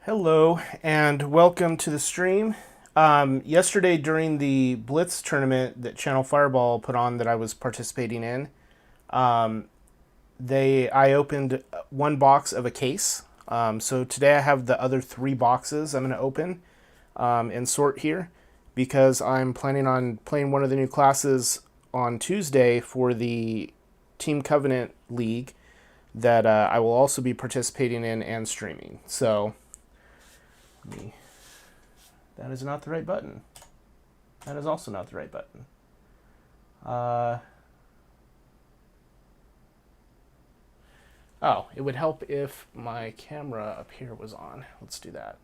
Hello and welcome to the stream. Yesterday during the Blitz tournament that Channel Fireball put on that I was participating in, I opened one box of a case. So today I have the other three boxes I'm going to open and sort here because I'm planning on playing one of the new classes on Tuesday for the Team Covenant League that I will also be participating in and streaming. So that is not the right button. That is also not the right button. Oh, it would help if my camera up here was on. Let's do that.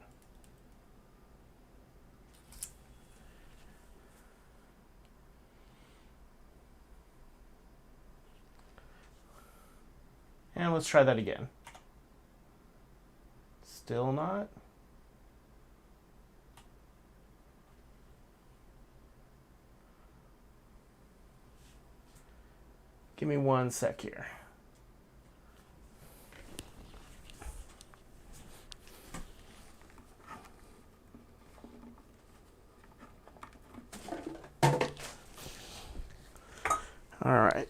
And let's try that again. Still not. Give me one sec here. All right.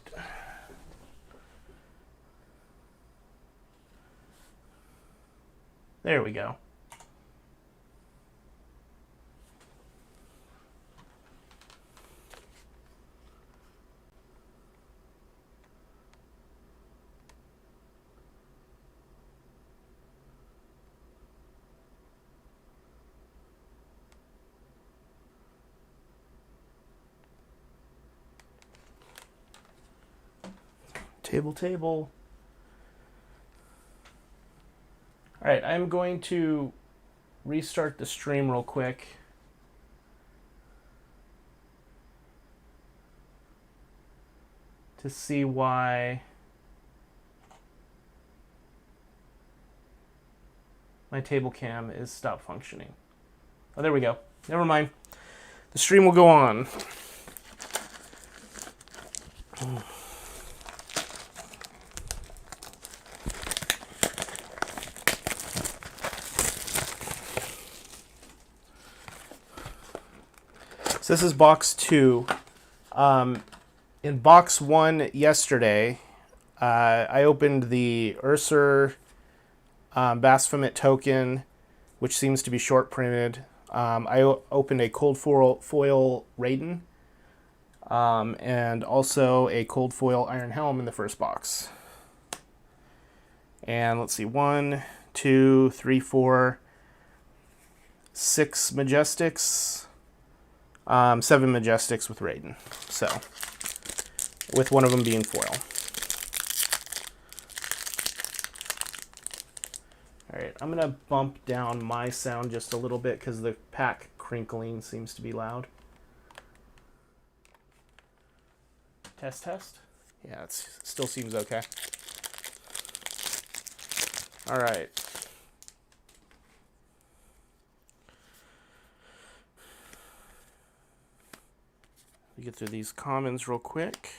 There we go. Table. All right, I'm going to restart the stream real quick. To see why my table cam is stopped functioning. Oh, there we go. Never mind. The stream will go on. So this is box 2. In box 1 yesterday, I opened the Ursur Baphomet token, which seems to be short printed. I opened a cold foil Raiden, and also a cold foil Iron Helm in the first box. And let's see, 1, 2, 3, 4, 6 Majestics. 7 Majestics with Raiden. So, with one of them being foil. Alright, I'm going to bump down my sound just a little bit because the pack crinkling seems to be loud. Test. Yeah, it still seems okay. Alright. Get through these commons real quick.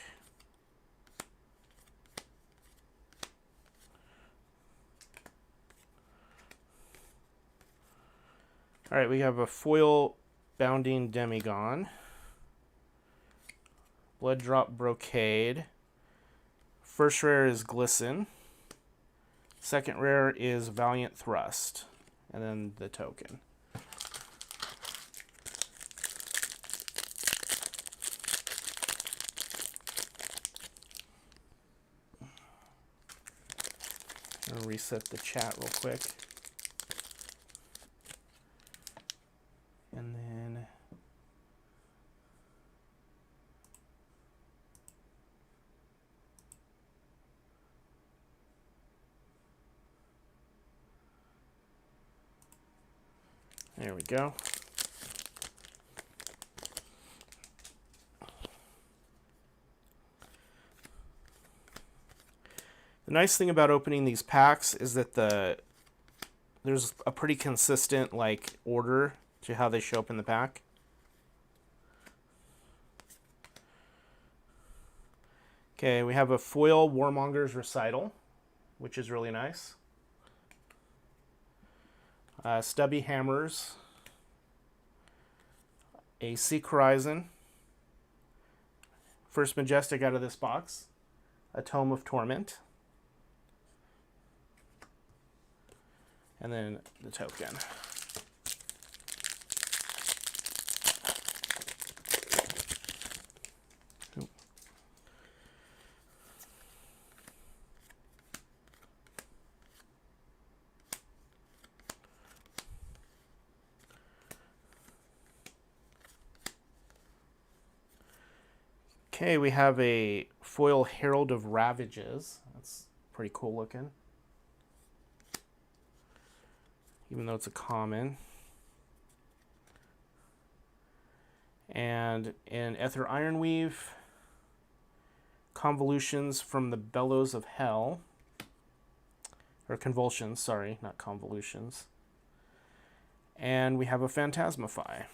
All right, we have a foil bounding Demigon, Blood Drop Brocade. First rare is Glisten. Second rare is Valiant Thrust, and then the token. I'll reset the chat real quick. And then there we go. The nice thing about opening these packs is that there's a pretty consistent order to how they show up in the pack. Okay, we have a foil Warmonger's Recital, which is really nice. Stubby Hammers, a Seek Horizon, first Majestic out of this box, a Tome of Torment, and then the token. Okay, we have a foil Herald of Ravages. That's pretty cool looking, even though it's a common. And in Ether Ironweave, Convolutions from the Bellows of Hell. Or Convulsions, sorry, not Convolutions. And we have a Phantasmify.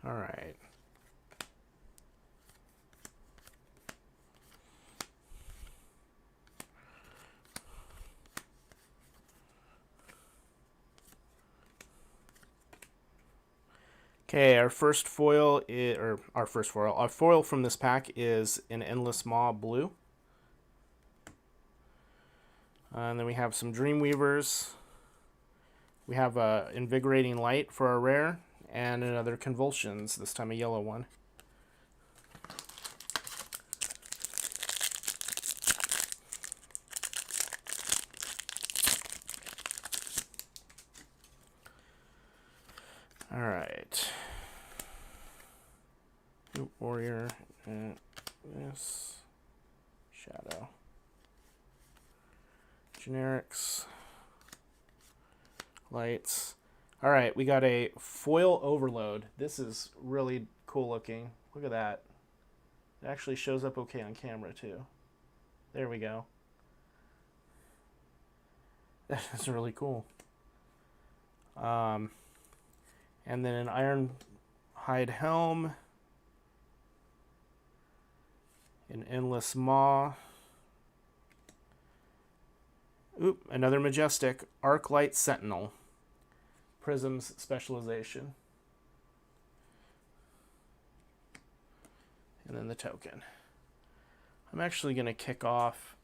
All right. Okay, our foil from this pack is an Endless Maw blue. And then we have some Dreamweavers. We have a Invigorating Light for our rare, and another Convulsions, this time a yellow one. All right. Warrior, and this shadow. Generics, lights. All right, we got a foil overload. This is really cool looking. Look at that. It actually shows up okay on camera too. There we go. That is really cool. And then an Iron Hide Helm, an Endless Maw. Oop, another Majestic, Arclight Sentinel, Prism's specialization. And then the token. I'm actually going to kick off.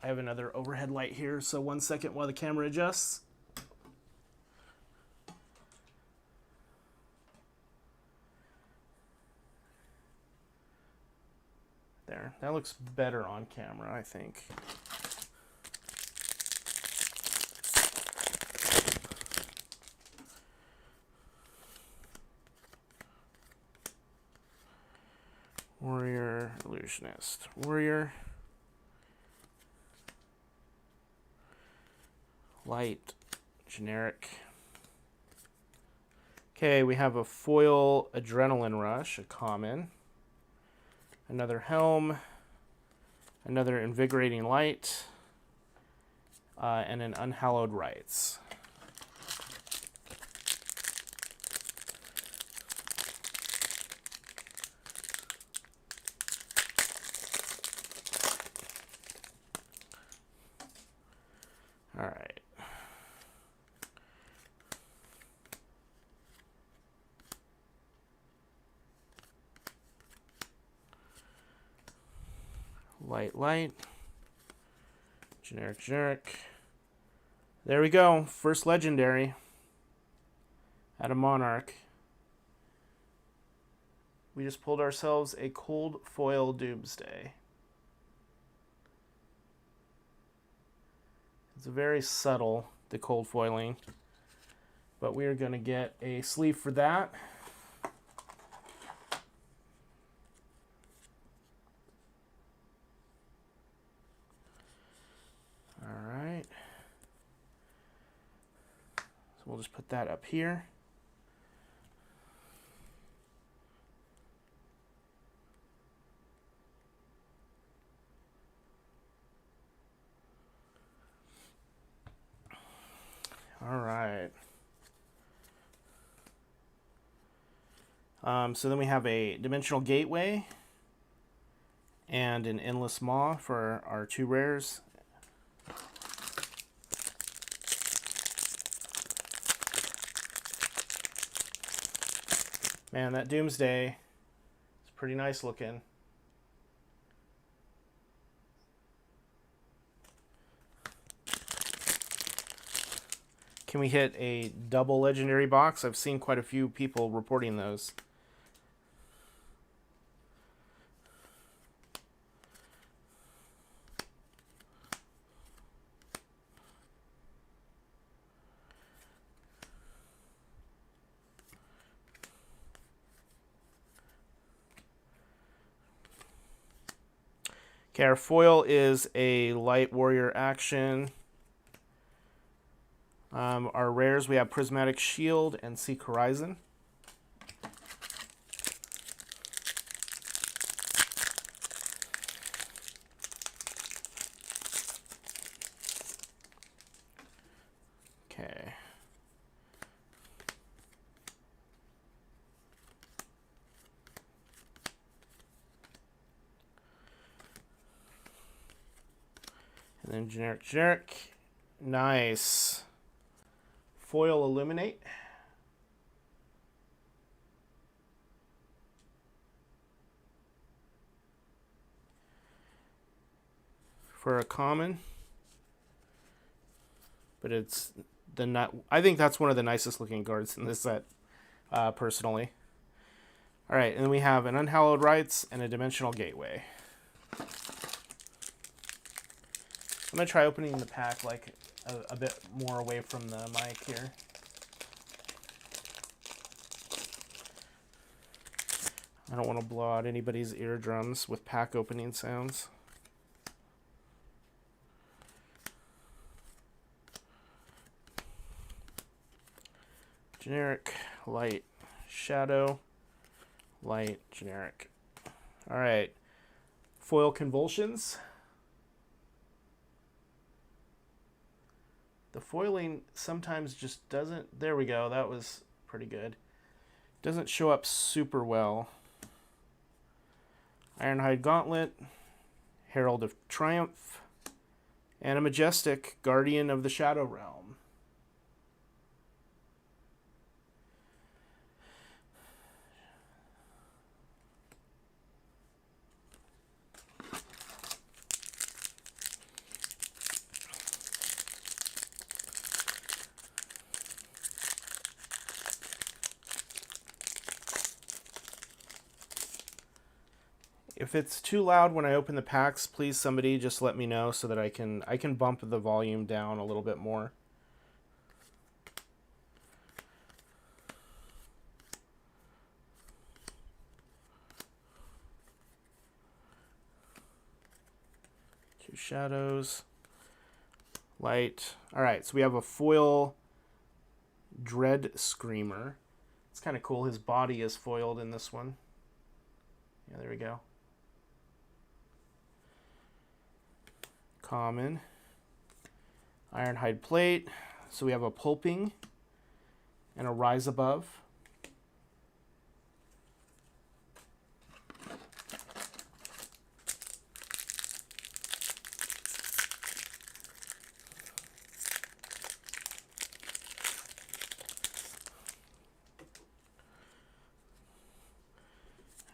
I have another overhead light here, so 1 second while the camera adjusts. There, that looks better on camera, I think. Warrior, Illusionist, Warrior, Light, Generic. Okay, we have a foil Adrenaline Rush, a common. Another Helm, another Invigorating Light, and an Unhallowed Rites. All right. Light, generic. There we go. First legendary out of Monarch. We just pulled ourselves a cold foil Doomsday. It's very subtle, the cold foiling, but we are going to get a sleeve for that. Alright, so we'll just put that up here. Alright. So then we have a Dimensional Gateway and an Endless Maw for our 2 rares. Man, that Doomsday is pretty nice looking. Can we hit a double legendary box? I've seen quite a few people reporting those. Okay, our foil is a Light Warrior Action. Our rares, we have Prismatic Shield and Seek Horizon. Okay. And then generic. Nice. Foil Illuminate. For a common. But it's I think that's one of the nicest looking cards in this set, personally. Alright, and then we have an Unhallowed Rites and a Dimensional Gateway. I'm going to try opening the pack like a bit more away from the mic here. I don't want to blow out anybody's eardrums with pack opening sounds. Generic, light, shadow, light, generic. Alright. Foil Convulsions. The foiling sometimes just doesn't... There we go. That was pretty good. Doesn't show up super well. Ironhide Gauntlet. Herald of Triumph. And a Majestic Guardian of the Shadow Realm. If it's too loud when I open the packs, please somebody just let me know so that I can bump the volume down a little bit more. Two shadows. Light. Alright, so we have a foil Dread Screamer. It's kind of cool. His body is foiled in this one. Yeah, there we go. Common. Ironhide Plate. So we have a Pulping and a Rise Above.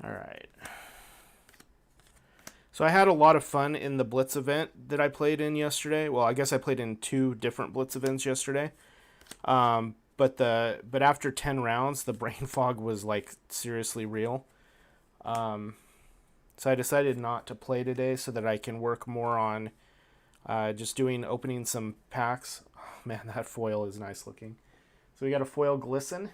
All right. So I had a lot of fun in the Blitz event that I played in yesterday. Well, I guess I played in 2 different Blitz events yesterday. But after 10 rounds, the brain fog was like seriously real. So I decided not to play today so that I can work more on just opening some packs. Oh, man, that foil is nice looking. So we got a foil Glisten.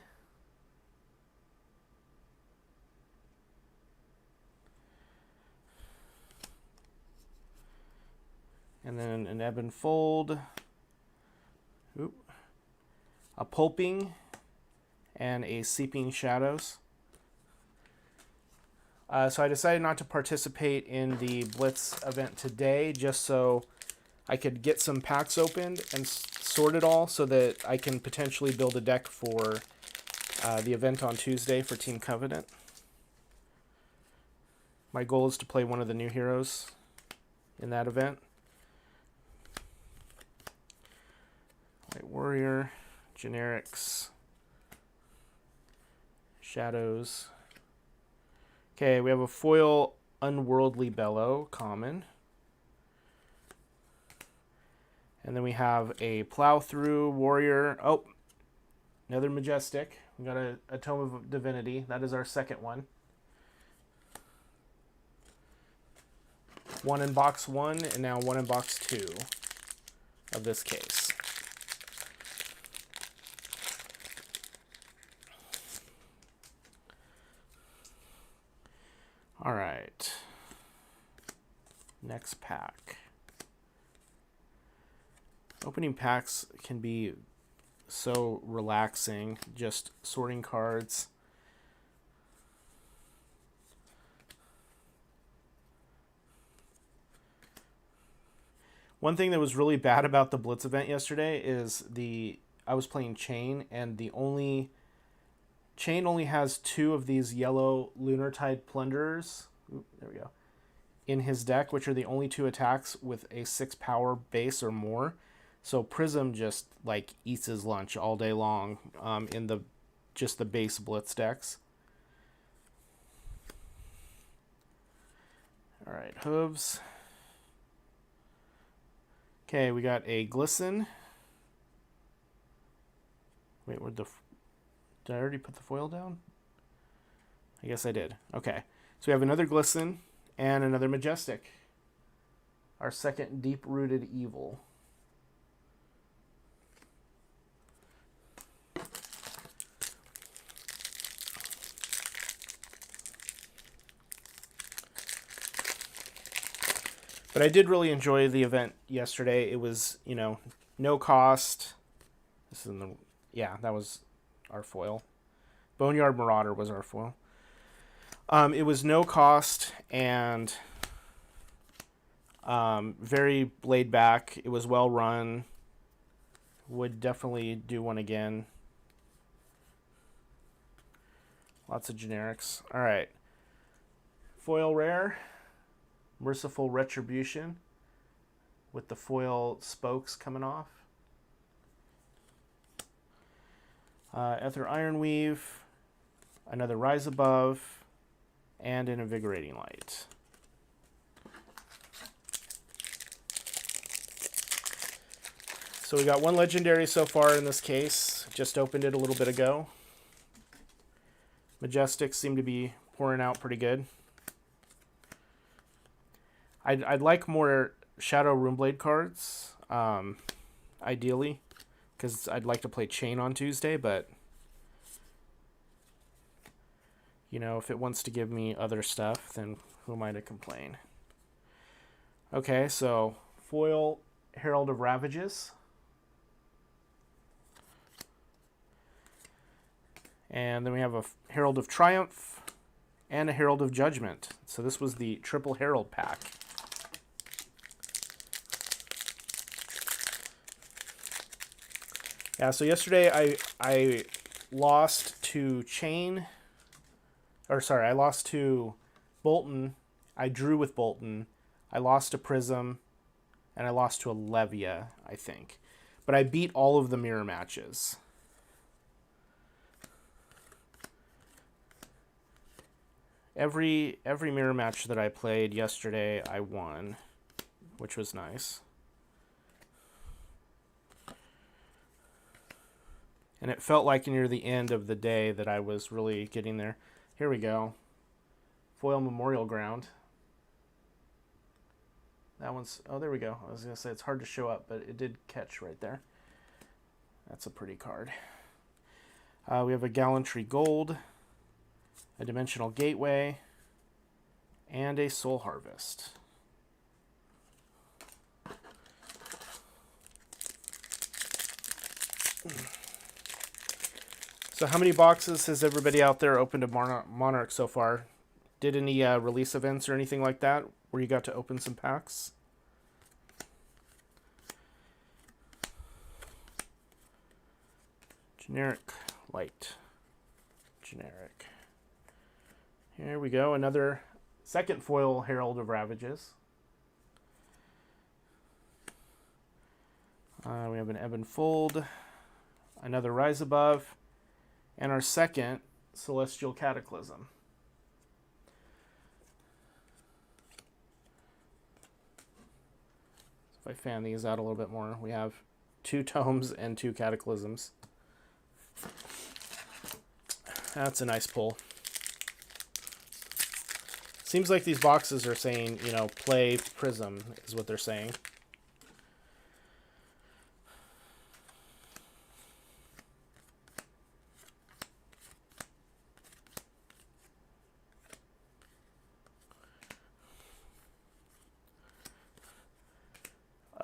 And then an Ebb and Fold. Oop. A Pulping. And a Seeping Shadows. So I decided not to participate in the Blitz event today, just so I could get some packs opened and sort it all so that I can potentially build a deck for the event on Tuesday for Team Covenant. My goal is to play one of the new heroes in that event. White Warrior, generics, shadows. Okay, we have a foil Unworldly Bellow, common. And then we have a Plow Through Warrior. Oh, another Majestic. We got a Tome of Divinity. That is our second one. One in box 1, and now one in box 2 of this case. All right. Next pack. Opening packs can be so relaxing, just sorting cards. One thing that was really bad about the Blitz event yesterday is I was playing Chain, and Chain only has 2 of these yellow Lunartide Plunderers. Ooh, there we go. In his deck, which are the only 2 attacks with a 6 power base or more. So Prism just like eats his lunch all day long in the base Blitz decks. All right, hooves. Okay, we got a Glisten. Wait, did I already put the foil down? I guess I did. Okay, so we have another Glisten and another Majestic. Our second Deep-Rooted Evil. But I did really enjoy the event yesterday. It was, no cost. This is that was our foil. Boneyard Marauder was our foil. It was no cost and very laid back. It was well run. Would definitely do one again. Lots of generics. All right. Foil rare. Merciful Retribution with the foil spokes coming off. Ether Ironweave, another Rise Above, and an Invigorating Light. So we got one legendary so far in this case. Just opened it a little bit ago. Majestics seem to be pouring out pretty good. I'd like more Shadow Runeblade cards, ideally, because I'd like to play Chain on Tuesday, but, if it wants to give me other stuff, then who am I to complain? Okay, so foil Herald of Ravages. And then we have a Herald of Triumph and a Herald of Judgment. So this was the triple Herald pack. Yeah, so yesterday I lost to Chain, I lost to Bolton. I drew with Bolton. I lost to Prism, and I lost to a Levia, I think. But I beat all of the mirror matches. Every mirror match that I played yesterday, I won, which was nice. And it felt like near the end of the day that I was really getting there. Here we go. Foil Memorial Ground. That one's... Oh, there we go. I was going to say it's hard to show up, but it did catch right there. That's a pretty card. We have a Gallantry Gold, a Dimensional Gateway, and a Soul Harvest. So how many boxes has everybody out there opened to Monarch so far? Did any release events or anything like that where you got to open some packs? Generic light. generic. Here we go, another second foil Herald of Ravages. We have an Ebb and Fold, another Rise Above, and our second Celestial Cataclysm. If I fan these out a little bit more, we have 2 tomes and 2 cataclysms. That's a nice pull. Seems like these boxes are saying, you know, play Prism is what they're saying.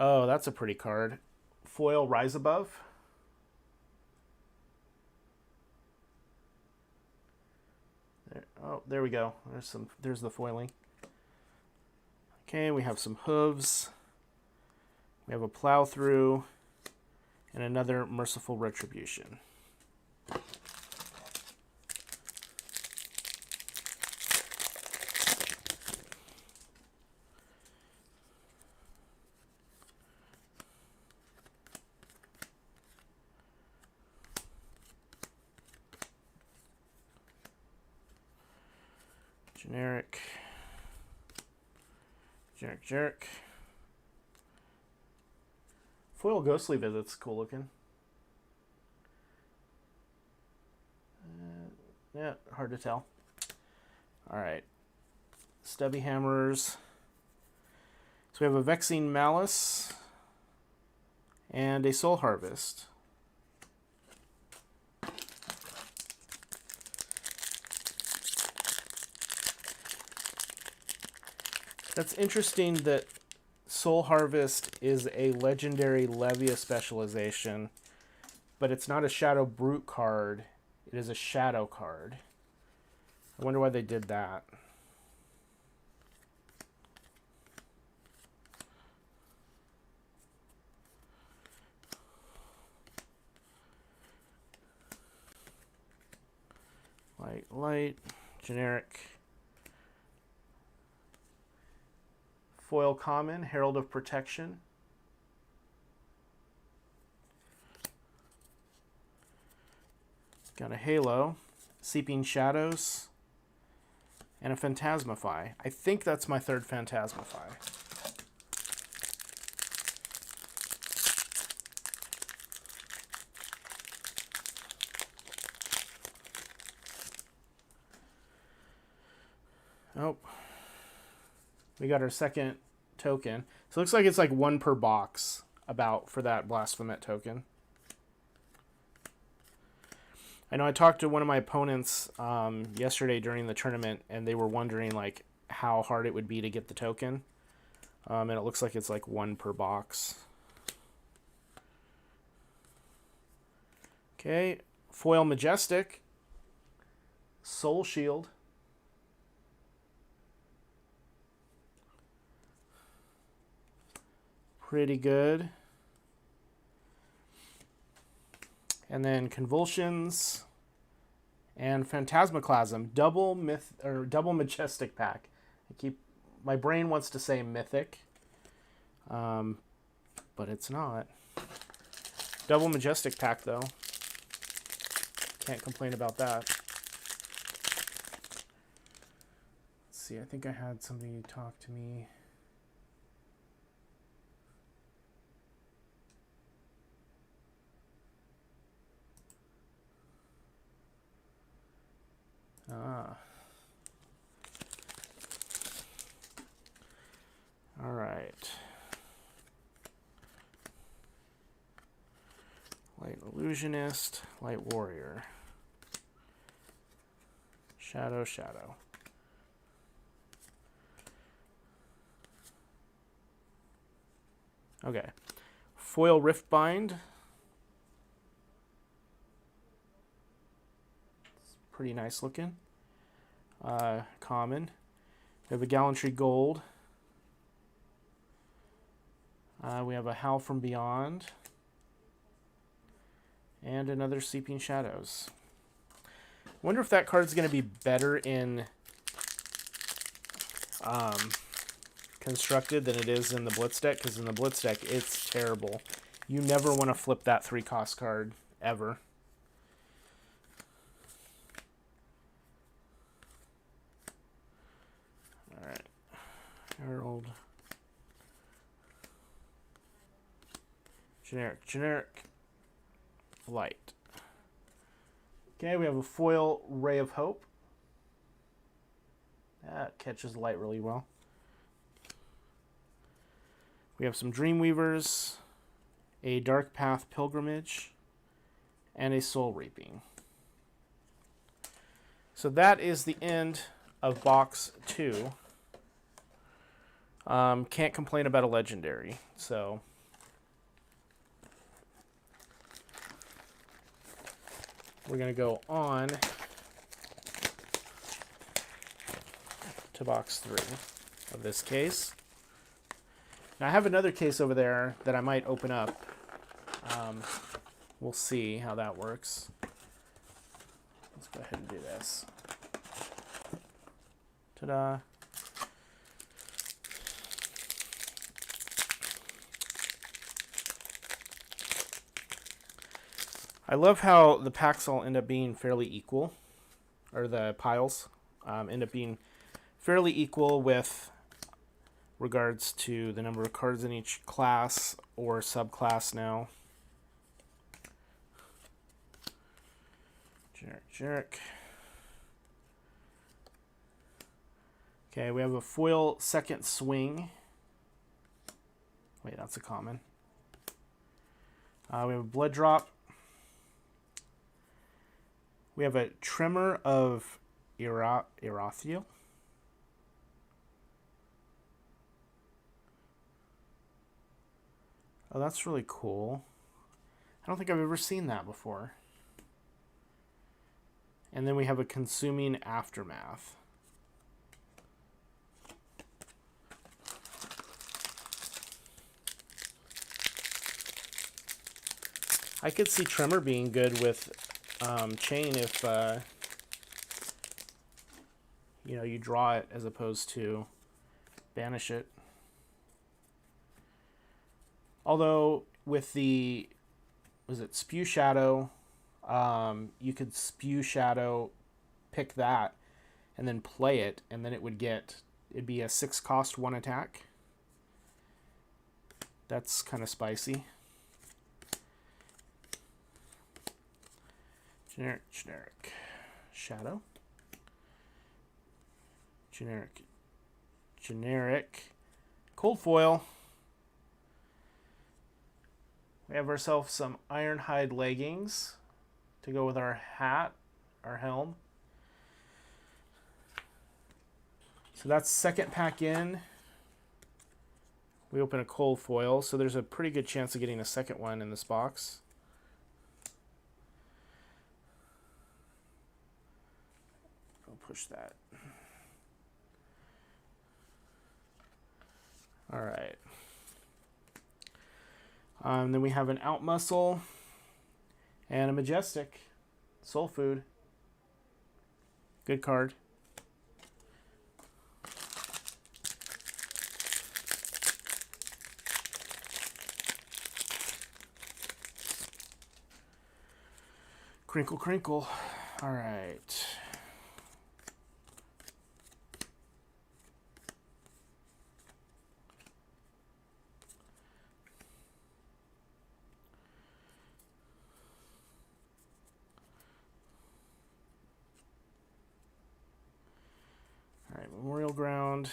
Oh, that's a pretty card. Foil Rise Above. There, oh, there we go. There's the foiling. Okay, we have some hooves. We have a plow through and another Merciful Retribution. Generic. Generic. Foil Ghostly Visit's cool looking. Yeah, hard to tell. Alright. Stubby Hammers. So we have a Vexing Malice and a Soul Harvest. That's interesting that Soul Harvest is a legendary Levia specialization, but it's not a Shadow Brute card. It is a Shadow card. I wonder why they did that. Light, generic. Foil Common, Herald of Protection. Got a Halo, Seeping Shadows, and a Phantasmify. I think that's my third Phantasmify. Oh, we got our second token. So it looks like it's like 1 per box about for that Blasphemous token. I know I talked to one of my opponents yesterday during the tournament, and they were wondering like how hard it would be to get the token. And it looks like it's like 1 per box. Okay, Foil Majestic, Soul Shield. Pretty good. And then Convulsions and Phantasmaclasm, double Majestic pack. My brain wants to say Mythic, but it's not. Double Majestic pack though. Can't complain about that. Let's see. I think I had somebody talk to me. All right. Light Illusionist, Light Warrior. Shadow. Okay. Foil Riftbind. It's pretty nice looking. Common. We have a Gallantry Gold. We have a Howl from Beyond. And another Seeping Shadows. Wonder if that card's going to be better in constructed than it is in the blitz deck, because in the blitz deck it's terrible. You never want to flip that 3-cost card ever. All right, Herald, generic, light. Okay, we have a foil Ray of Hope. That catches light really well. We have some Dreamweavers, a Dark Path Pilgrimage, and a Soul Reaping. So that is the end of box 2. Can't complain about a legendary. So we're going to go on to box 3 of this case. Now I have another case over there that I might open up. We'll see how that works. Let's go ahead and do this. Ta-da. I love how the packs all end up being fairly equal, or the piles end up being fairly equal with regards to the number of cards in each class or subclass now. Generic. Okay, we have a foil Second Swing. Wait, that's a common. We have a Blood Drop. We have a Tremor of Erathiel. Oh, that's really cool. I don't think I've ever seen that before. And then we have a Consuming Aftermath. I could see Tremor being good with Chain if you draw it as opposed to banish it. Although with the Spew Shadow, you could Spew Shadow, pick that, and then play it, and then it'd be a 6-cost 1 attack. That's kind of spicy. Generic Shadow. Generic Cold Foil. We have ourselves some Ironhide leggings to go with our hat, our helm. So that's second pack in. We open a cold foil, so there's a pretty good chance of getting a second one in this box. I'll push that. All right. Then we have an Out Muscle and a Majestic Soul Food. Good card. Crinkle, crinkle. All right. All right, Memorial Ground,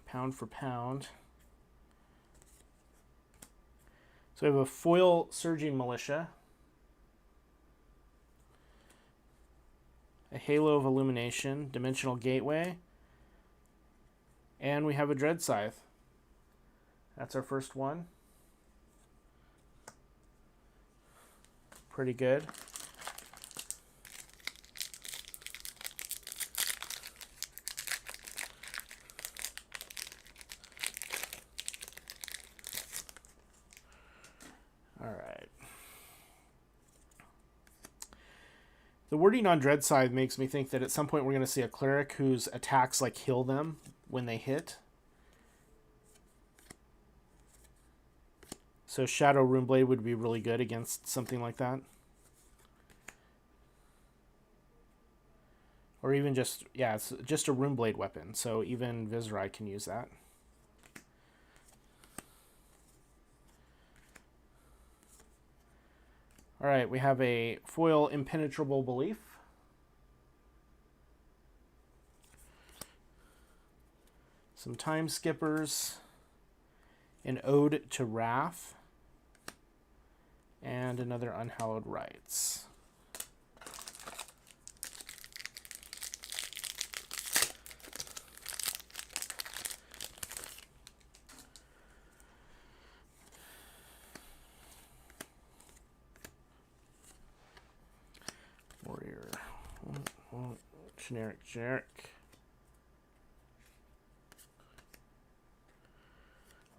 pound for pound. So we have a foil Surging Militia, a Halo of Illumination, Dimensional Gateway, and we have a Dread Scythe. That's our first one. Pretty good. All right. The wording on Dreadscythe makes me think that at some point we're going to see a cleric whose attacks like heal them when they hit. So Shadow Runeblade would be really good against something like that. Or even just, yeah, it's just a Runeblade weapon, so even Viserai can use that. Alright, we have a foil Impenetrable Belief. Some Time Skippers. An Ode to Wrath. And another Unhallowed Rites. Warrior. Generic.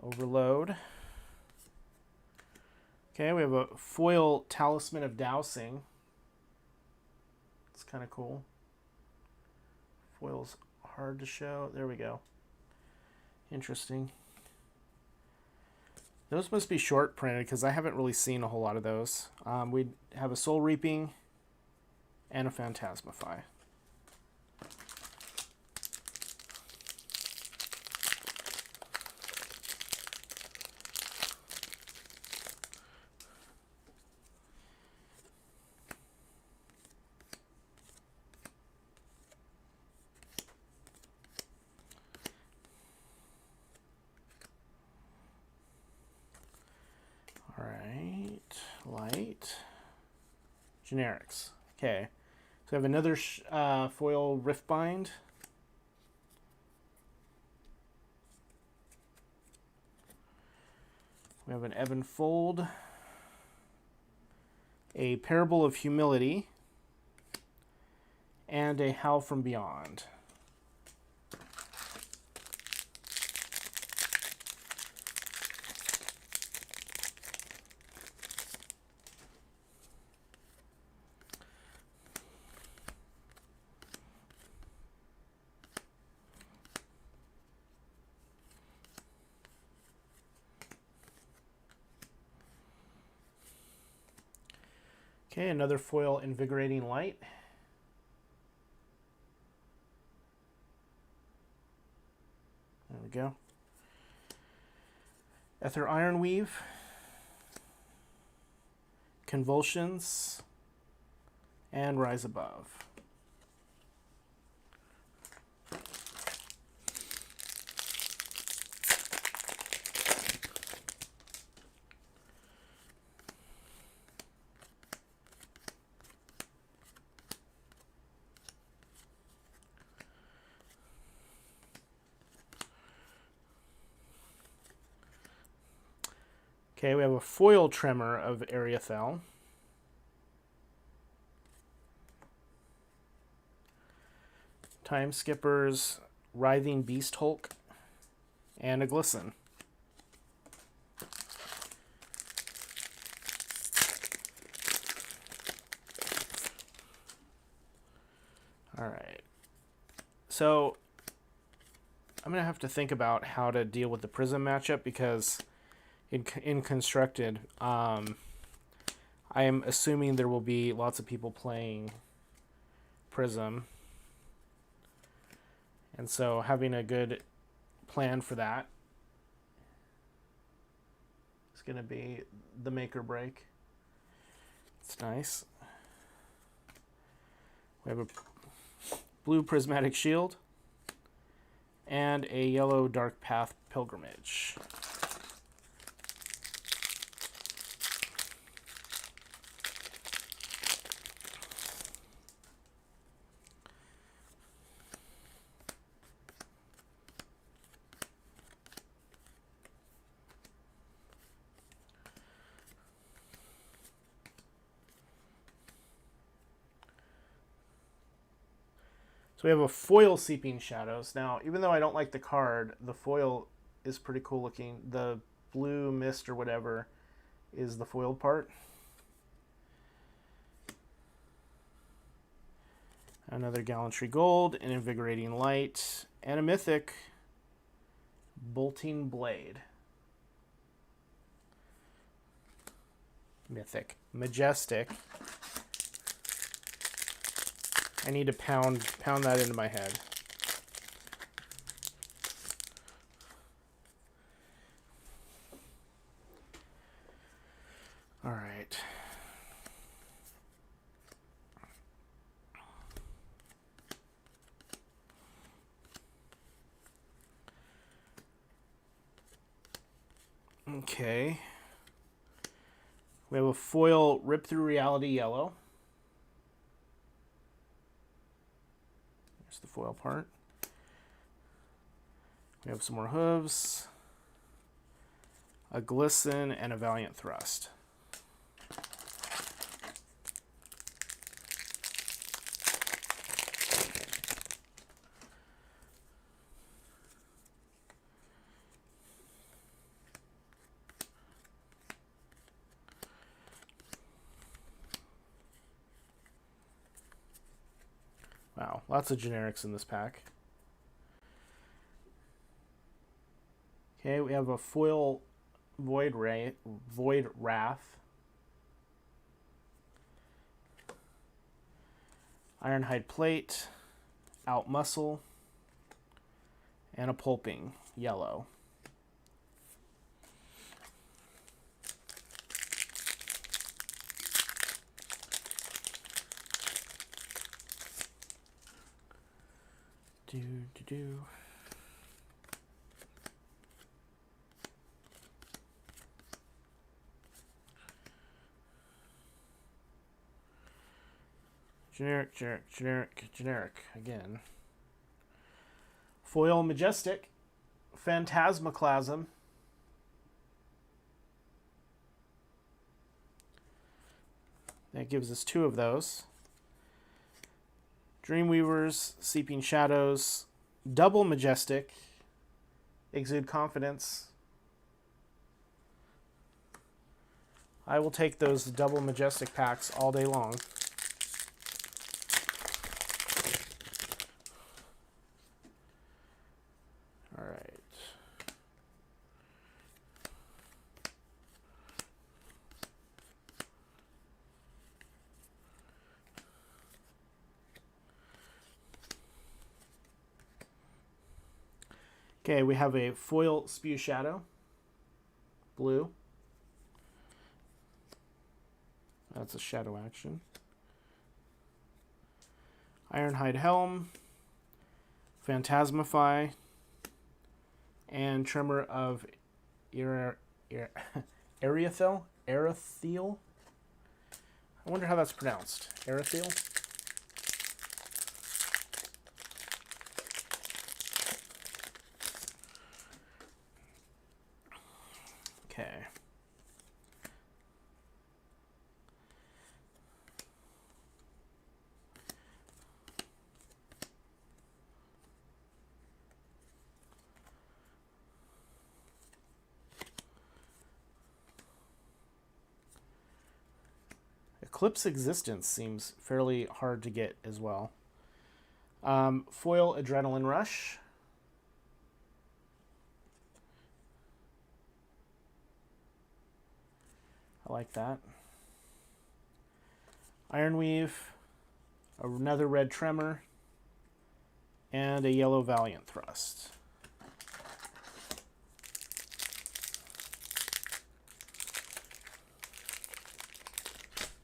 Overload. Okay, we have a foil Talisman of Dowsing. It's kind of cool. Foil's hard to show. There we go. Interesting. Those must be short printed because I haven't really seen a whole lot of those. We have a Soul Reaping and a Phantasmify. Alright, light. Generics. Okay, so I have another foil Riftbind. We have an Ebb and Fold. A Parable of Humility. And a Howl from Beyond. Okay, another foil Invigorating Light. There we go. Ether Ironweave. Convulsions. And Rise Above. Okay, we have a foil Tremor of Ariathel. Time Skippers, Writhing Beast Hulk, and a Glisten. Alright. So, I'm going to have to think about how to deal with the Prism matchup because in Constructed, I am assuming there will be lots of people playing Prism. And so having a good plan for that is going to be the make or break. It's nice. We have a blue Prismatic Shield and a yellow Dark Path Pilgrimage. So we have a foil Seeping Shadows. Now, even though I don't like the card, the foil is pretty cool looking. The blue mist or whatever is the foiled part. Another Gallantry Gold, an Invigorating Light, and a Mythic Bolting Blade. Mythic. Majestic. I need to pound that into my head. All right. Okay. We have a foil Rip Through Reality yellow. There's the foil part. We have some more hooves, a glisten, and a Valiant Thrust. Wow, lots of generics in this pack. Okay, we have a foil Void Wrath, Ironhide Plate, Out Muscle, and a Pulping yellow. Generic again. Foil Majestic, Phantasmaclasm, that gives us 2 of those. Dreamweavers, Seeping Shadows, Double Majestic, Exude Confidence. I will take those double Majestic packs all day long. All right. Okay, we have a foil Spew Shadow, blue. That's a shadow action. Ironhide Helm, Phantasmify, and Tremor of Erythel? Erythel? I wonder how that's pronounced. Erythel? Okay. Eclipse Existence seems fairly hard to get as well. Foil Adrenaline Rush. I like that. Ironweave, another red Tremor, and a yellow Valiant Thrust.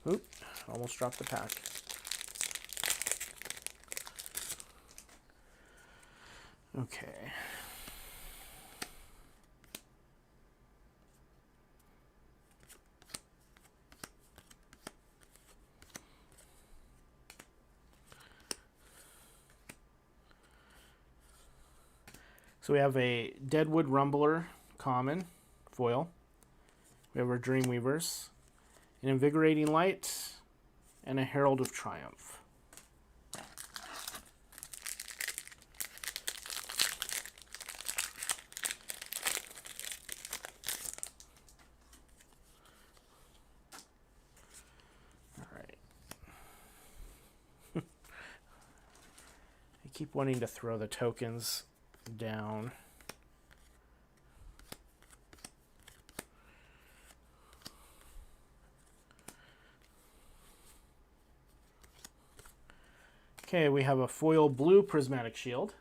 Oop, almost dropped the pack. Okay. So we have a Deadwood Rumbler common foil. We have our Dreamweavers, an Invigorating Light, and a Herald of Triumph. All right. keep wanting to throw the tokens down. Okay, we have a foil blue prismatic shield.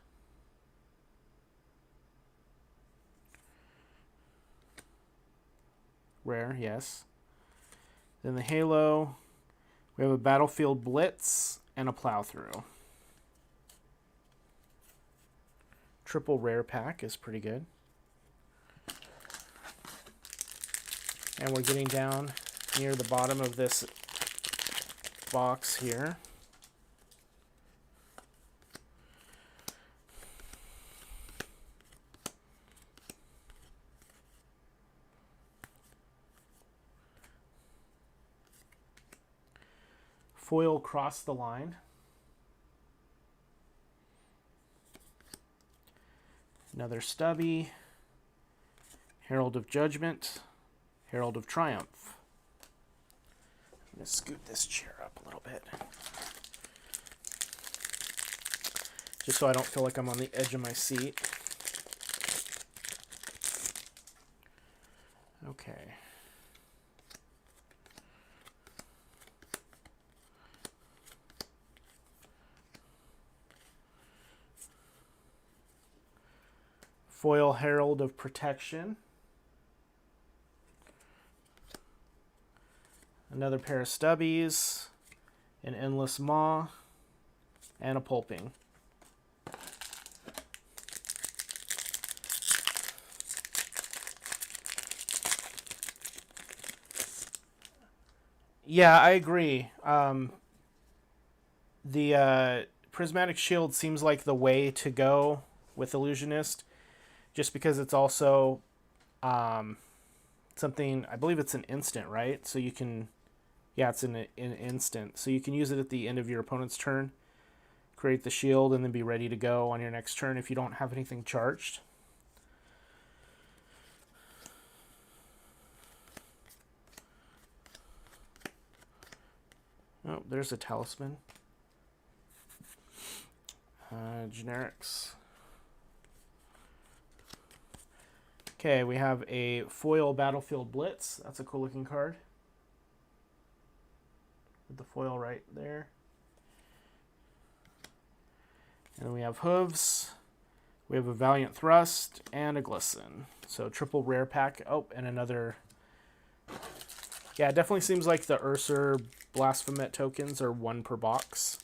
Rare, yes. Then the halo, we have a battlefield blitz and a plow through. Triple rare pack is pretty good. And we're getting down near the bottom of this box here. Foil Cross the Line. Another stubby. Herald of Judgment. Herald of Triumph. I'm going to scoot this chair up a little bit, just so I don't feel like I'm on the edge of my seat. Okay. Foil Herald of Protection. Another pair of stubbies, an Endless Maw, and a Pulping. Yeah, I agree. The Prismatic Shield seems like the way to go with Illusionist, just because it's also something, I believe it's an instant, right? So you can, yeah, it's an instant. So you can use it at the end of your opponent's turn, create the shield, and then be ready to go on your next turn if you don't have anything charged. Oh, there's a talisman. Generics. Okay, we have a foil Battlefield Blitz. That's a cool looking card. With the foil right there. And then we have Hooves. We have a Valiant Thrust and a Glisten. So triple rare pack. Oh, and another. Yeah, it definitely seems like the Ursa Blasphemet tokens are 1 per box.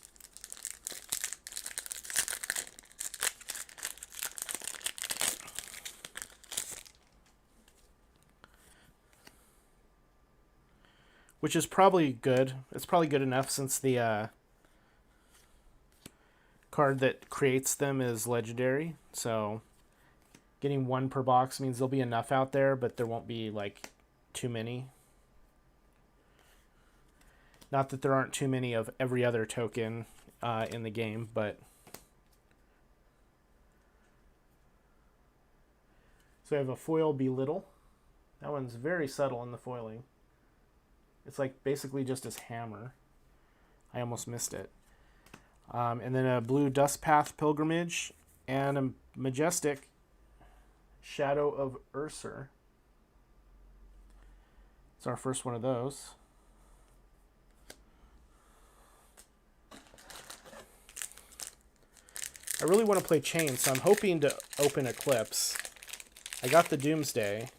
Which is probably good. It's probably good enough since the card that creates them is legendary. So getting 1 per box means there'll be enough out there, but there won't be like too many. Not that there aren't too many of every other token in the game, but... So we have a foil Belittle. That one's very subtle in the foiling. It's like basically just his hammer. I almost missed it. And then a blue Dustpath Pilgrimage and a majestic Shadow of Ursa. It's our first one of those. I really want to play Chain, so I'm hoping to open Eclipse. I got the Doomsday,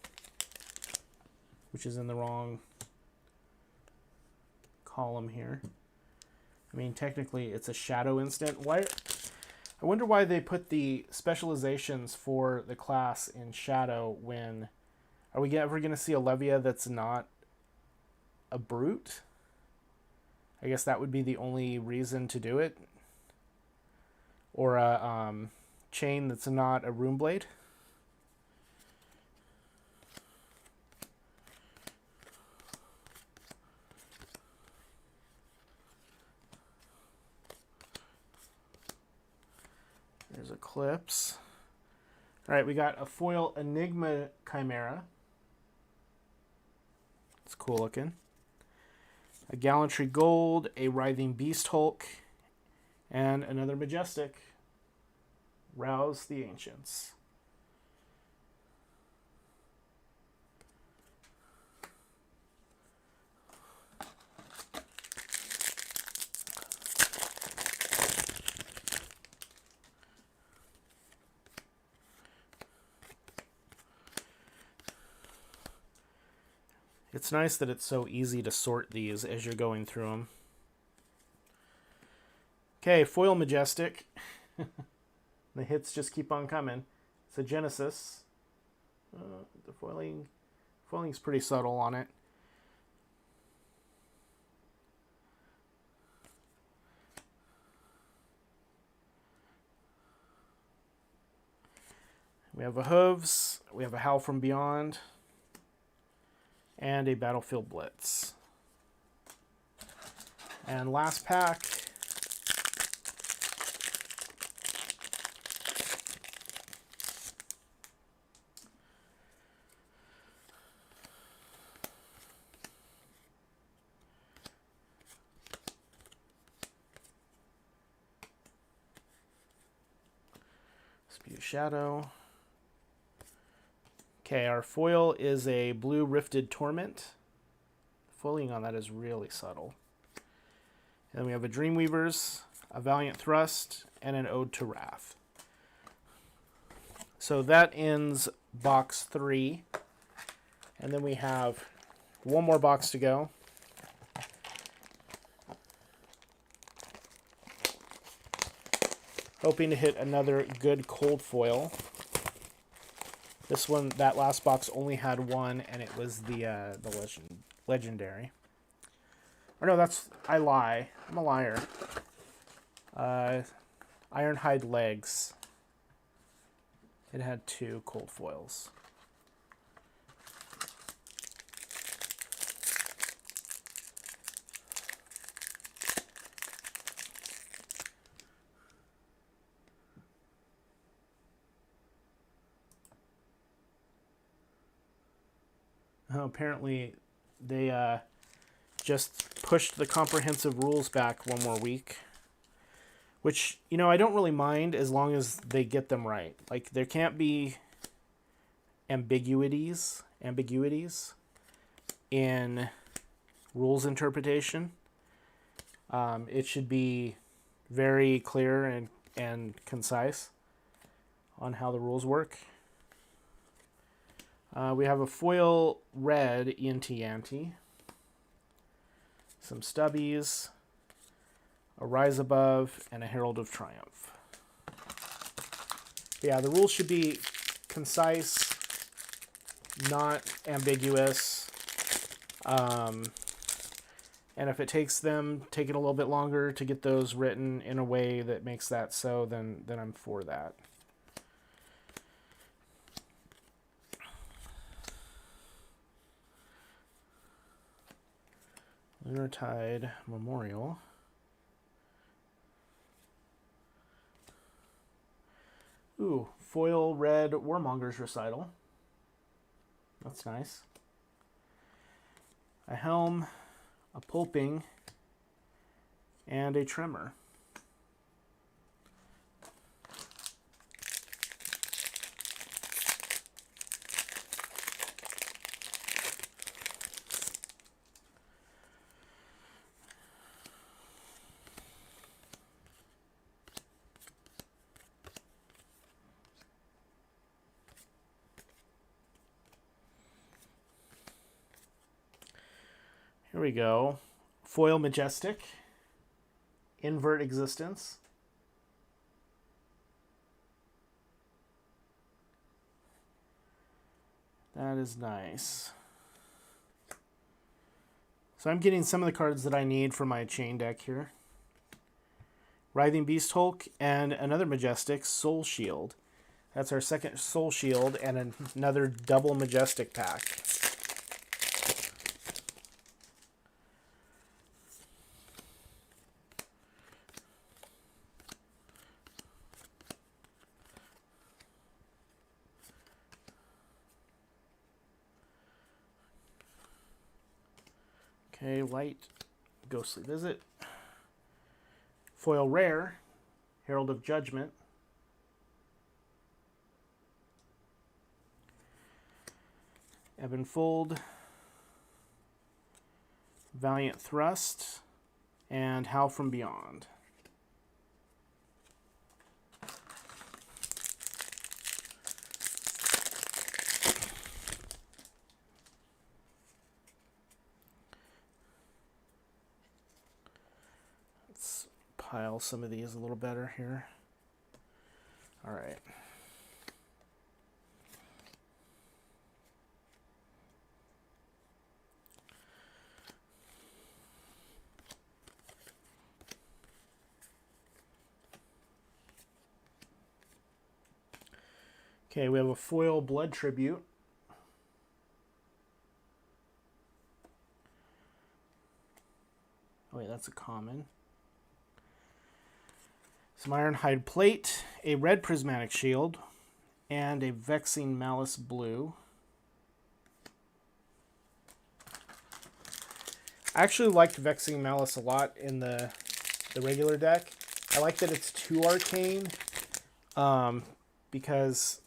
which is in the wrong column here. I mean, technically it's a shadow instant. Why? I wonder why they put the specializations for the class in shadow when... Are we ever going to see a Levia that's not a brute? I guess that would be the only reason to do it. Or a Chain that's not a Runeblade. There's Eclipse. Alright, we got a foil Enigma Chimera. It's cool looking. A Gallantry Gold, a Writhing Beast Hulk, and another Majestic. Rouse the Ancients. It's nice that it's so easy to sort these as you're going through them. Okay, Foil Majestic. The hits just keep on coming. It's a Genesis. The foiling's pretty subtle on it. We have a Hooves. We have a Howl from Beyond. And a Battlefield Blitz. And last pack. Spew Shadow. Okay, our foil is a blue Rifted Torment. The foiling on that is really subtle. And then we have a Dreamweavers, a Valiant Thrust, and an Ode to Wrath. So that ends box 3. And then we have one more box to go. Hoping to hit another good cold foil. This one, that last box only had one, and it was the legendary. Or no, I lie. I'm a liar. Ironhide Legs. It had 2 cold foils. Apparently, they just pushed the comprehensive rules back one more week. Which, you know, I don't really mind as long as they get them right. Like, there can't be ambiguities in rules interpretation. It should be very clear and concise on how the rules work. We have a foil red Inti Ante, some stubbies, a Rise Above, and a Herald of Triumph. Yeah, the rules should be concise, not ambiguous. And if it takes them taking a little bit longer to get those written in a way that makes that so, then I'm for that. Lunar Tide Memorial. Ooh, foil red Warmonger's Recital. That's nice. A Helm, a Pulping, and a Tremor. Here we go. Foil Majestic. Invert Existence. That is nice. So I'm getting some of the cards that I need for my chain deck here. Writhing Beast Hulk and another Majestic, Soul Shield. That's our second Soul Shield and another double Majestic pack. Okay, Light, Ghostly Visit. Foil Rare, Herald of Judgment. Ebb and Fold, Valiant Thrust, and Howl from Beyond. Let's pile some of these a little better here. All right. Okay, we have a foil Blood Tribute. Oh wait, that's a common. Some Ironhide Plate, a red Prismatic Shield, and a Vexing Malice Blue. I actually liked Vexing Malice a lot in the regular deck. I like that it's 2 arcane, because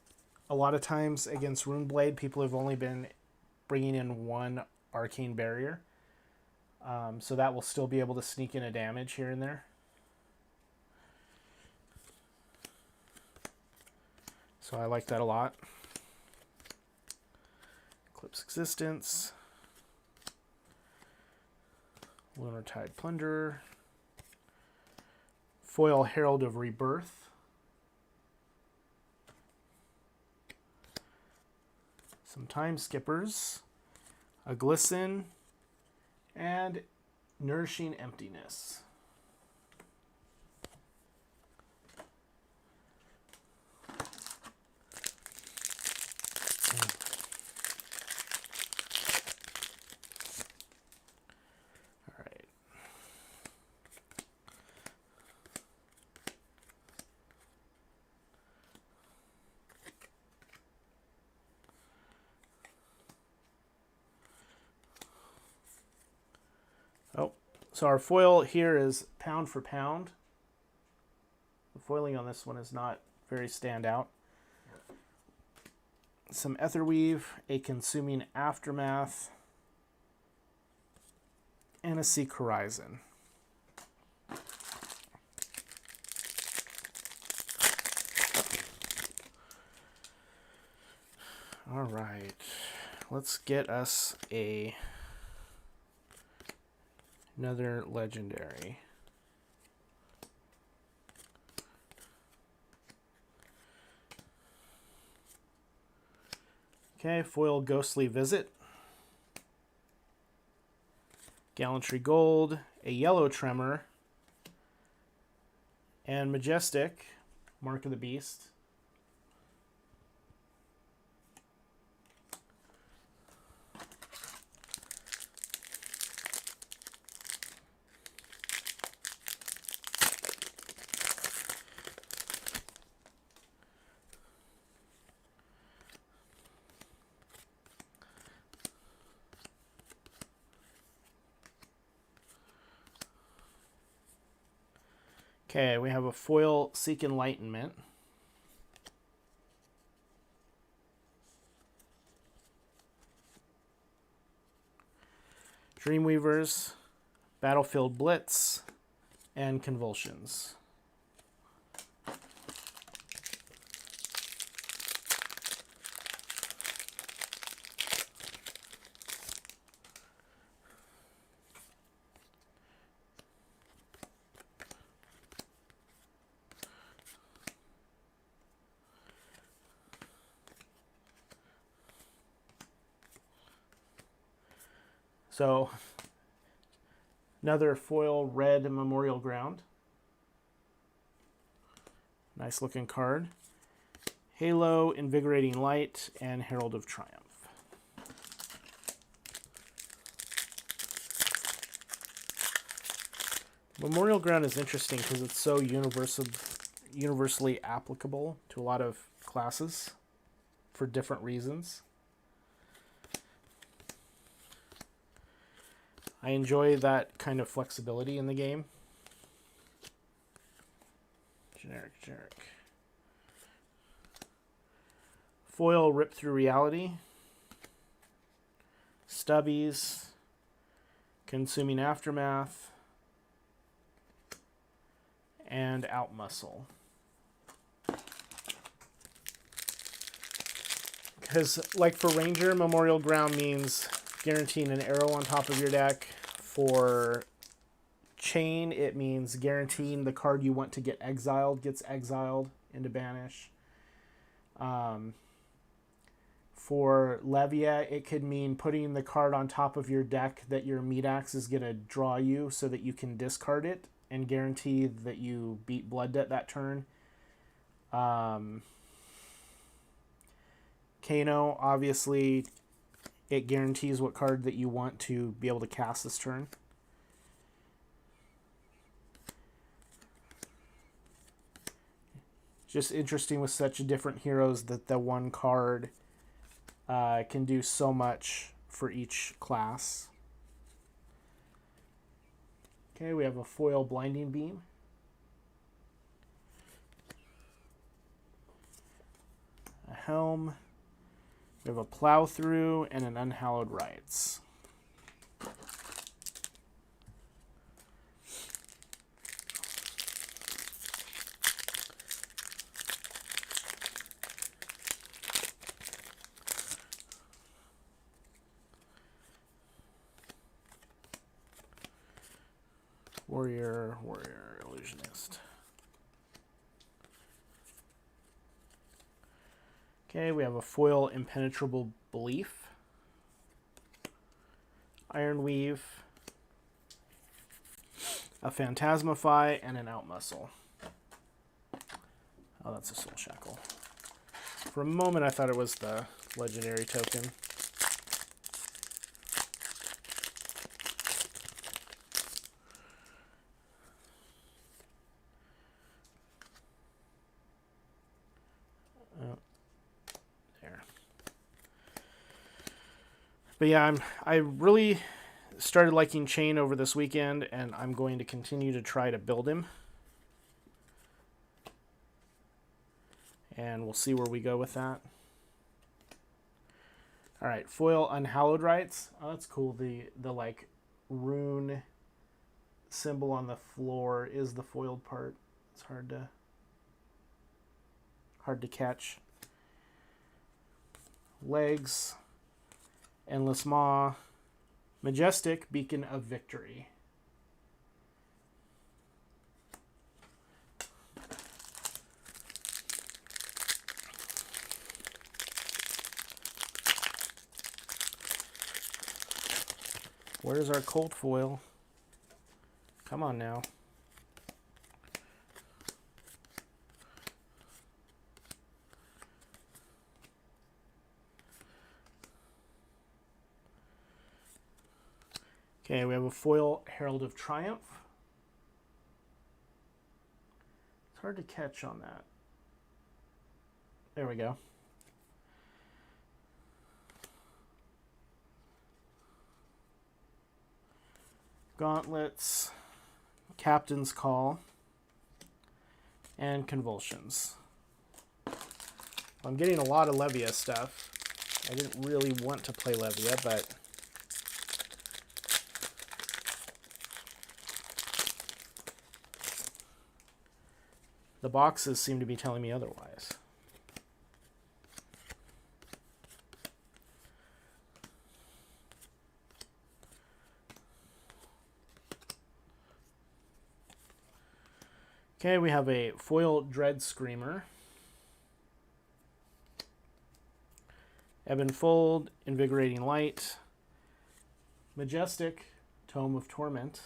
a lot of times against Runeblade, people have only been bringing in 1 arcane barrier. So that will still be able to sneak in a damage here and there. So I like that a lot. Eclipse Existence. Lunar Tide Plunderer. Foil Herald of Rebirth. Some Time Skippers. A Glisten. And Nourishing Emptiness. All right. Oh, so our foil here is pound for pound. The foiling on this one is not very standout. Some Etherweave, a Consuming Aftermath, and a Seek Horizon. All right, let's get us another legendary. Okay, foil Ghostly Visit, Gallantry Gold, a Yellow Tremor, and Majestic, Mark of the Beast. Okay, we have a foil Seek Enlightenment. Dreamweavers, Battlefield Blitz, and Convulsions. So, another foil red Memorial Ground. Nice looking card. Halo, Invigorating Light, and Herald of Triumph. Memorial Ground is interesting because it's so universally applicable to a lot of classes for different reasons. I enjoy that kind of flexibility in the game. Generic. Foil Rip Through Reality. Stubbies, Consuming Aftermath, and Outmuscle. Because, like for Ranger, Memorial Ground means guaranteeing an arrow on top of your deck. For Chain, it means guaranteeing the card you want to get exiled gets exiled into Banish. For Levia, it could mean putting the card on top of your deck that your Meat Axe is going to draw you so that you can discard it and guarantee that you beat Blood Debt that turn. Kano, obviously, it guarantees what card that you want to be able to cast this turn. Just interesting with such different heroes that the one card can do so much for each class. Okay, we have a foil Blinding Beam. A Helm. We have a Plow Through and an Unhallowed Rites. Warrior, Illusionist. Okay, we have a foil Impenetrable Belief, Iron Weave, a Phantasmify, and an Outmuscle. Oh, that's a Soul Shackle. For a moment, I thought it was the legendary token. But yeah, I really started liking Chain over this weekend, and I'm going to continue to try to build him. And we'll see where we go with that. All right, foil Unhallowed Rites. Oh, that's cool. The like rune symbol on the floor is the foiled part. It's hard to catch. Legs. Endless Maw, Majestic, Beacon of Victory. Where's our Colt foil? Come on now. Okay, we have a foil Herald of Triumph. It's hard to catch on that. There we go. Gauntlets, Captain's Call, and Convulsions. I'm getting a lot of Levia stuff. I didn't really want to play Levia, but the boxes seem to be telling me otherwise. Okay, we have a foil Dread Screamer, Ebb and Fold, Invigorating Light, Majestic, Tome of Torment,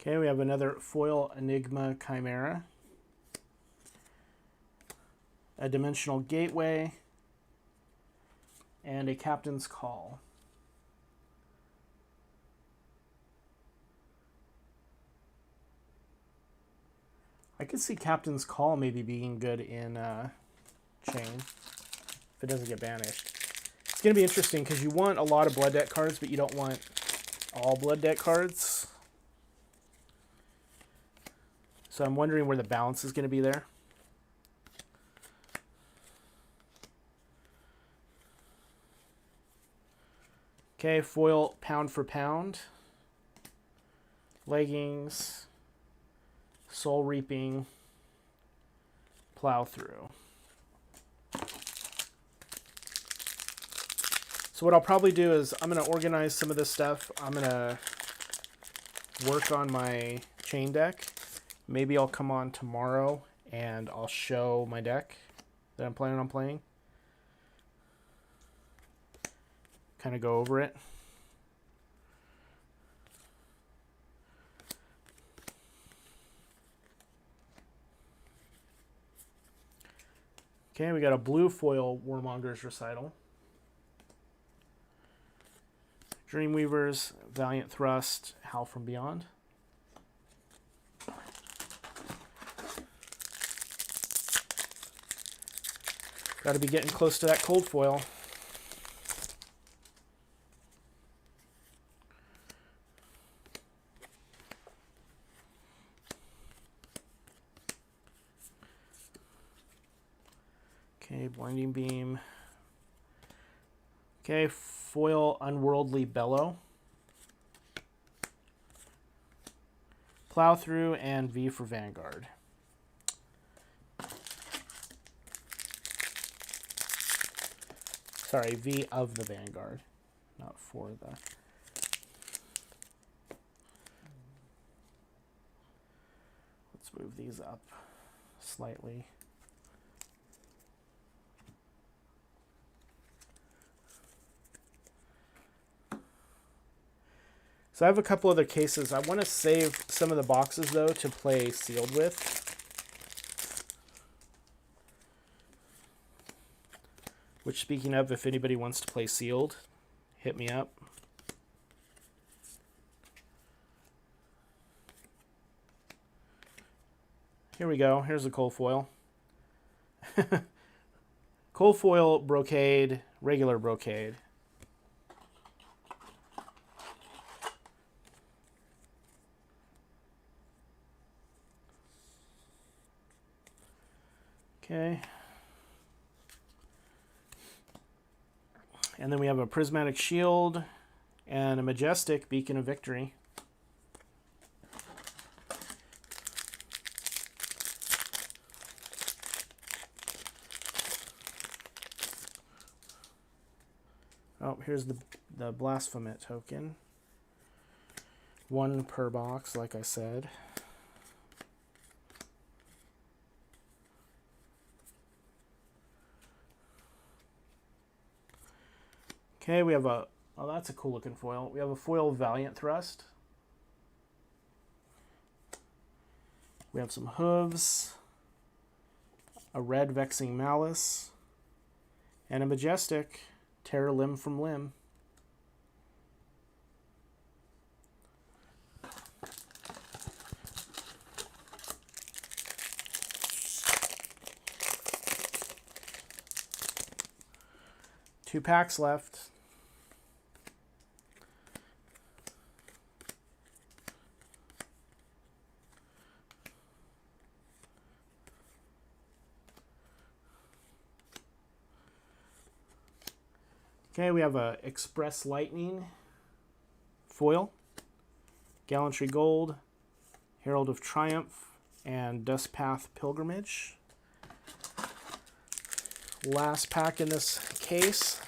okay, we have another foil Enigma Chimera, a Dimensional Gateway, and a Captain's Call. I could see Captain's Call maybe being good in Chain if it doesn't get banished. It's going to be interesting because you want a lot of Blood deck cards, but you don't want all Blood deck cards. So I'm wondering where the balance is going to be there. Okay, foil Pound for Pound. Leggings. Soul Reaping. Plow Through. So what I'll probably do is I'm going to organize some of this stuff. I'm going to work on my chain deck. Maybe I'll come on tomorrow and I'll show my deck that I'm planning on playing. Kind of go over it. Okay, we got a blue foil Warmonger's Recital. Dreamweavers, Valiant Thrust, Howl from Beyond. Got to be getting close to that cold foil. Okay, Blinding Beam. Okay, foil Unworldly Bellow. Plow Through and V for Vanguard. Sorry, V of the Vanguard, not for the. Let's move these up slightly. So I have a couple other cases. I want to save some of the boxes, though, to play sealed with. Which, speaking of, if anybody wants to play sealed, hit me up. Here we go. Here's the cold foil. Cold foil, brocade, regular brocade. Okay. And then we have a Prismatic Shield and a Majestic Beacon of Victory. Oh, here's the Blasphemate token. 1 per box, like I said. Okay, we have a, oh, that's a cool looking foil. We have a foil Valiant Thrust. We have some hooves, a red Vexing Malice, and a Majestic Terror Limb from Limb. Two packs left. Okay, we have a Express Lightning foil, Gallantry Gold, Herald of Triumph, and Dustpath Pilgrimage. Last pack in this case.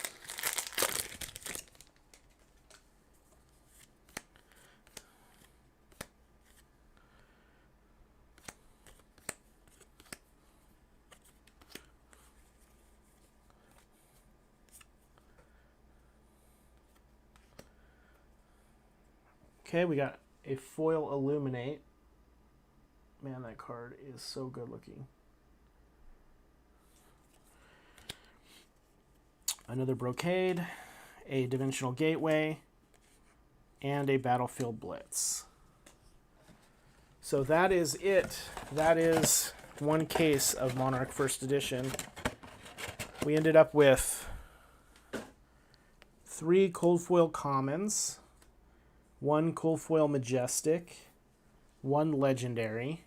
Okay, we got a foil Illuminate. Man, that card is so good looking. Another Brocade, a Dimensional Gateway, and a Battlefield Blitz. So that is it. That is one case of Monarch First Edition. We ended up with 3 cold foil commons, 1 cold foil majestic, 1 legendary,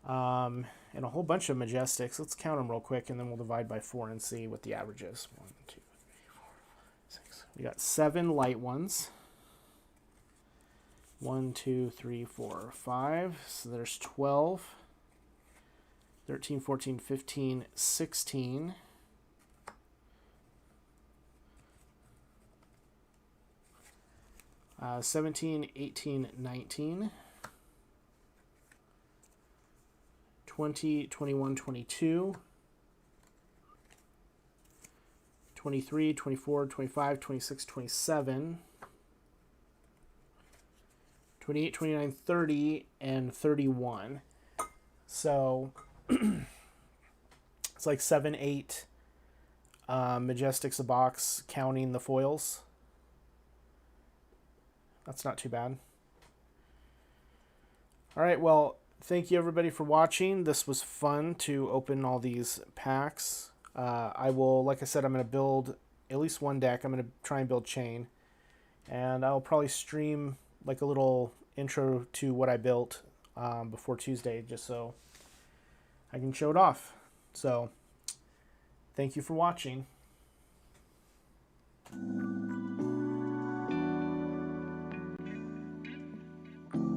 and a whole bunch of majestics. Let's count them real quick, and then we'll divide by 4 and see what the average is. 1, 2, 3, 4, 5, 6. We got 7 light ones. 1, 2, 3, 4, 5. So there's 12. 13, 14, 15, 16. 17, 18, 19. 20, 21, 22. 23, 24, 25, 26, 27. 28, 29, 30, and 31. So it's like 7, 8 majestics a box, counting the foils. That's not too bad. All right, well, thank you everybody for watching. This was fun to open all these packs. I will, like I said, I'm going to build at least one deck. I'm going to try and build Chain. And I'll probably stream like a little intro to what I built before Tuesday, just so I can show it off. So, thank you for watching.